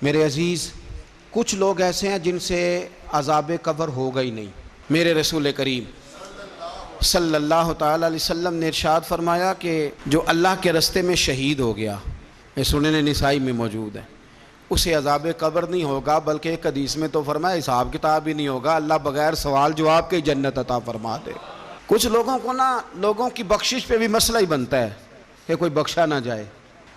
میرے عزیز، کچھ لوگ ایسے ہیں جن سے عذاب قبر ہوگا ہی نہیں۔ میرے رسول کریم صلی اللہ تعالی علیہ وسلم نے ارشاد فرمایا کہ جو اللہ کے رستے میں شہید ہو گیا، یہ سنن نسائی میں موجود ہے، اسے عذاب قبر نہیں ہوگا، بلکہ ایک حدیث میں تو فرمایا حساب کتاب ہی نہیں ہوگا، اللہ بغیر سوال جواب کے جنت عطا فرما دے۔ کچھ لوگوں کو لوگوں کی بخشش پہ بھی مسئلہ ہی بنتا ہے کہ کوئی بخشا نہ جائے۔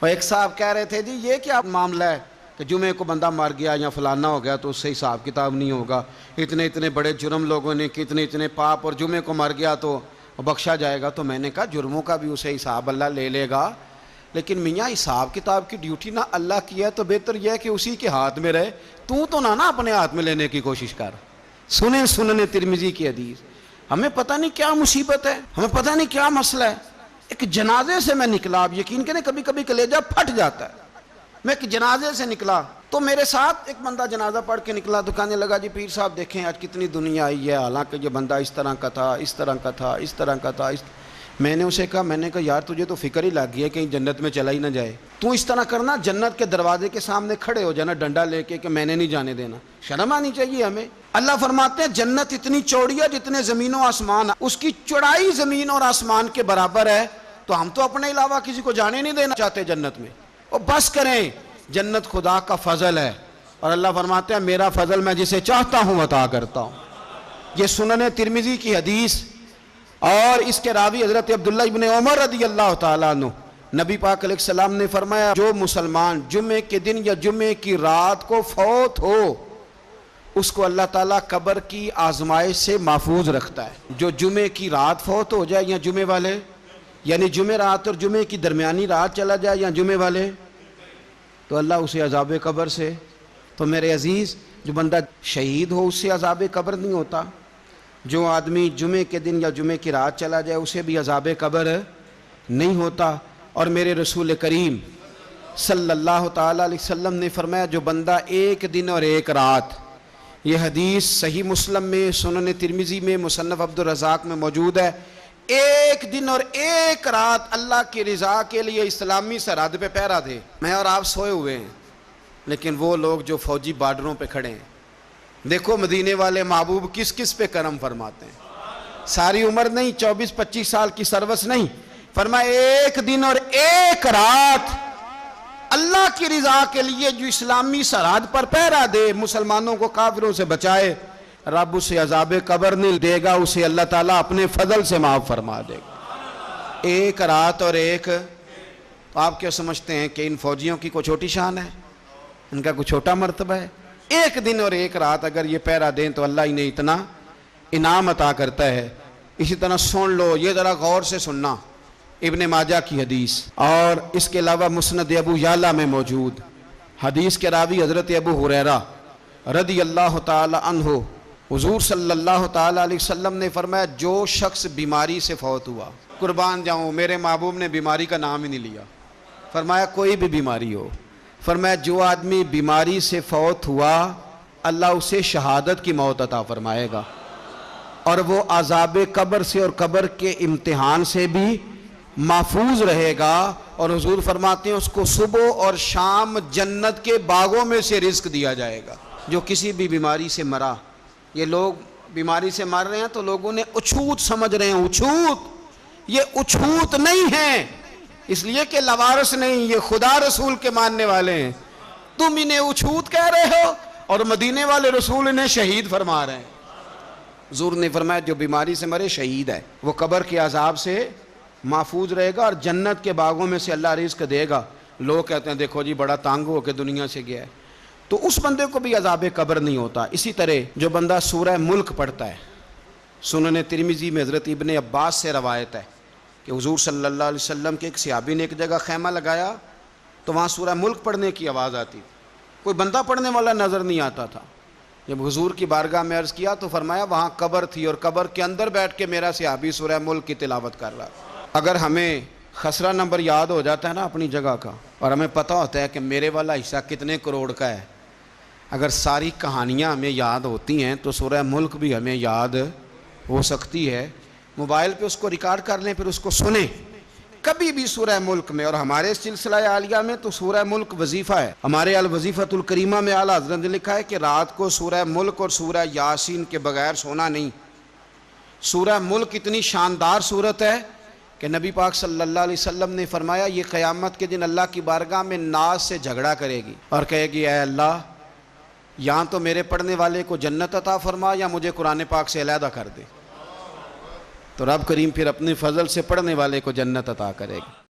اور ایک صاحب کہہ رہے تھے جی یہ کیا معاملہ ہے کہ جمعے کو بندہ مر گیا یا فلانا ہو گیا تو اس سے حساب کتاب نہیں ہوگا، اتنے بڑے جرم لوگوں نے اتنے پاپ، اور جمعے کو مر گیا تو بخشا جائے گا۔ تو میں نے کہا جرموں کا بھی اسے حساب اللہ لے لے گا، لیکن میاں حساب کتاب کی ڈیوٹی نہ اللہ کی ہے تو بہتر یہ ہے کہ اسی کے ہاتھ میں رہے، تو نہ اپنے ہاتھ میں لینے کی کوشش کر۔ سنن ترمذی کی حدیث۔ ہمیں پتہ نہیں کیا مصیبت ہے، ہمیں پتہ نہیں کیا مسئلہ ہے۔ ایک جنازے سے میں نکلا، آپ یقین کریں کبھی کبھی کلیجہ پھٹ جاتا ہے۔ میں ایک جنازے سے نکلا تو میرے ساتھ ایک بندہ جنازہ پڑھ کے نکلا تو کہنے لگا جی پیر صاحب دیکھیں آج کتنی دنیا آئی ہے، حالانکہ یہ بندہ اس طرح کا تھا، اس طرح کا تھا، اس طرح کا تھا۔ میں نے اسے کہا یار تجھے تو فکر ہی لگ گئی ہے کہیں جنت میں چلا ہی نہ جائے، تو اس طرح کرنا جنت کے دروازے کے سامنے کھڑے ہو جانا ڈنڈا لے کے کہ میں نے نہیں جانے دینا۔ شرم آنی چاہیے ہمیں۔ اللہ فرماتے ہیں جنت اتنی چوڑی ہے جتنے زمین و آسمان، اس کی چوڑائی زمین اور آسمان کے برابر ہے، تو ہم تو اپنے علاوہ کسی کو جانے نہیں دینا چاہتے جنت میں۔ اور بس کریں، جنت خدا کا فضل ہے، اور اللہ فرماتے ہیں میرا فضل میں جسے چاہتا ہوں عطا کرتا ہوں۔ یہ سنن ترمذی کی حدیث، اور اس کے راوی حضرت عبداللہ ابن عمر رضی اللہ تعالیٰ عنہ، نبی پاک علیہ السلام نے فرمایا جو مسلمان جمعے کے دن یا جمعے کی رات کو فوت ہو، اس کو اللہ تعالیٰ قبر کی آزمائش سے محفوظ رکھتا ہے۔ جو جمعے کی رات فوت ہو جائے یا جمعے والے، یعنی جمعے رات اور جمعے کی درمیانی رات چلا جائے یا جمعے والے، تو اللہ اسے عذاب قبر سے۔ تو میرے عزیز، جو بندہ شہید ہو اس سے عذاب قبر نہیں ہوتا، جو آدمی جمعے کے دن یا جمعے کی رات چلا جائے اسے بھی عذاب قبر نہیں ہوتا۔ اور میرے رسول کریم صلی اللہ تعالیٰ علیہ وسلم نے فرمایا جو بندہ ایک دن اور ایک رات، یہ حدیث صحیح مسلم میں، سنن ترمذی میں، مصنف عبدالرزاق میں موجود ہے، ایک دن اور ایک رات اللہ کی رضا کے لیے اسلامی سرحد پہ پہرا دے۔ میں اور آپ سوئے ہوئے ہیں، لیکن وہ لوگ جو فوجی بارڈروں پہ کھڑے ہیں، دیکھو مدینے والے محبوب کس کس پہ کرم فرماتے ہیں۔ ساری عمر نہیں، 24-25 سال کی سروس نہیں، فرمایا ایک دن اور ایک رات اللہ کی رضا کے لیے جو اسلامی سرحد پر پہرا دے، مسلمانوں کو کافروں سے بچائے، رب اسے عذاب قبر نہیں دے گا، اسے اللہ تعالیٰ اپنے فضل سے معاف فرما دے گا۔ ایک رات اور ایک، تو آپ کیا سمجھتے ہیں کہ ان فوجیوں کی کوئی چھوٹی شان ہے، ان کا کوئی چھوٹا مرتبہ ہے؟ ایک دن اور ایک رات اگر یہ پہرا دیں تو اللہ انہیں اتنا انعام عطا کرتا ہے۔ اسی طرح سن لو، یہ ذرا غور سے سننا، ابن ماجہ کی حدیث، اور اس کے علاوہ مسند ابو یعلا میں موجود حدیث کے راوی حضرت ابو ہریرہ رضی اللہ تعالی عنہ، حضور صلی اللہ تعالی علیہ وسلم نے فرمایا جو شخص بیماری سے فوت ہوا، قربان جاؤں میرے محبوب نے بیماری کا نام ہی نہیں لیا، فرمایا کوئی بھی بیماری ہو، فرمایا جو آدمی بیماری سے فوت ہوا اللہ اسے شہادت کی موت عطا فرمائے گا، اور وہ عذاب قبر سے اور قبر کے امتحان سے بھی محفوظ رہے گا، اور حضور فرماتے ہیں اس کو صبح اور شام جنت کے باغوں میں سے رزق دیا جائے گا۔ جو کسی بھی بیماری سے مرا، یہ لوگ بیماری سے مر رہے ہیں تو لوگوں نے اچھوت سمجھ رہے ہیں، اچھوت، یہ اچھوت نہیں ہے، اس لیے کہ لوارث نہیں، یہ خدا رسول کے ماننے والے ہیں، تم انہیں اچھوت کہہ رہے ہو اور مدینے والے رسول انہیں شہید فرما رہے ہیں۔ حضور نے فرمایا جو بیماری سے مرے شہید ہے، وہ قبر کے عذاب سے محفوظ رہے گا اور جنت کے باغوں میں سے اللہ رزق دے گا۔ لوگ کہتے ہیں دیکھو جی بڑا تنگ ہو کے دنیا سے گیا ہے، تو اس بندے کو بھی عذاب قبر نہیں ہوتا۔ اسی طرح جو بندہ سورہ ملک پڑھتا ہے، سنن ترمذی میں حضرت ابن عباس سے روایت ہے کہ حضور صلی اللہ علیہ وسلم کے ایک صحابی نے ایک جگہ خیمہ لگایا تو وہاں سورہ ملک پڑھنے کی آواز آتی تھی، کوئی بندہ پڑھنے والا نظر نہیں آتا تھا۔ جب حضور کی بارگاہ میں عرض کیا تو فرمایا وہاں قبر تھی اور قبر کے اندر بیٹھ کے میرا صحابی سورہ ملک کی تلاوت کر رہا۔ اگر ہمیں خسرہ نمبر یاد ہو جاتا ہے نا اپنی جگہ کا، اور ہمیں پتہ ہوتا ہے کہ میرے والا حصہ کتنے کروڑ کا ہے، اگر ساری کہانیاں ہمیں یاد ہوتی ہیں تو سورہ ملک بھی ہمیں یاد ہو سکتی ہے۔ موبائل پہ اس کو ریکارڈ کر لیں، پھر اس کو سنیں، کبھی بھی سورہ ملک میں، اور ہمارے سلسلہ عالیہ میں تو سورہ ملک وظیفہ ہے، ہمارے الوظیفۃ الکریمہ میں اعلیٰ حضرت نے لکھا ہے کہ رات کو سورہ ملک اور سورہ یاسین کے بغیر سونا نہیں۔ سورہ ملک اتنی شاندار صورت ہے کہ نبی پاک صلی اللہ علیہ وسلم نے فرمایا یہ قیامت کے دن اللہ کی بارگاہ میں ناز سے جھگڑا کرے گی اور کہے گی اے اللہ، یہاں تو میرے پڑھنے والے کو جنت عطا فرما یا مجھے قرآن پاک سے علیحدہ کر دے۔ تو رب کریم پھر اپنے فضل سے پڑھنے والے کو جنت عطا کرے گی۔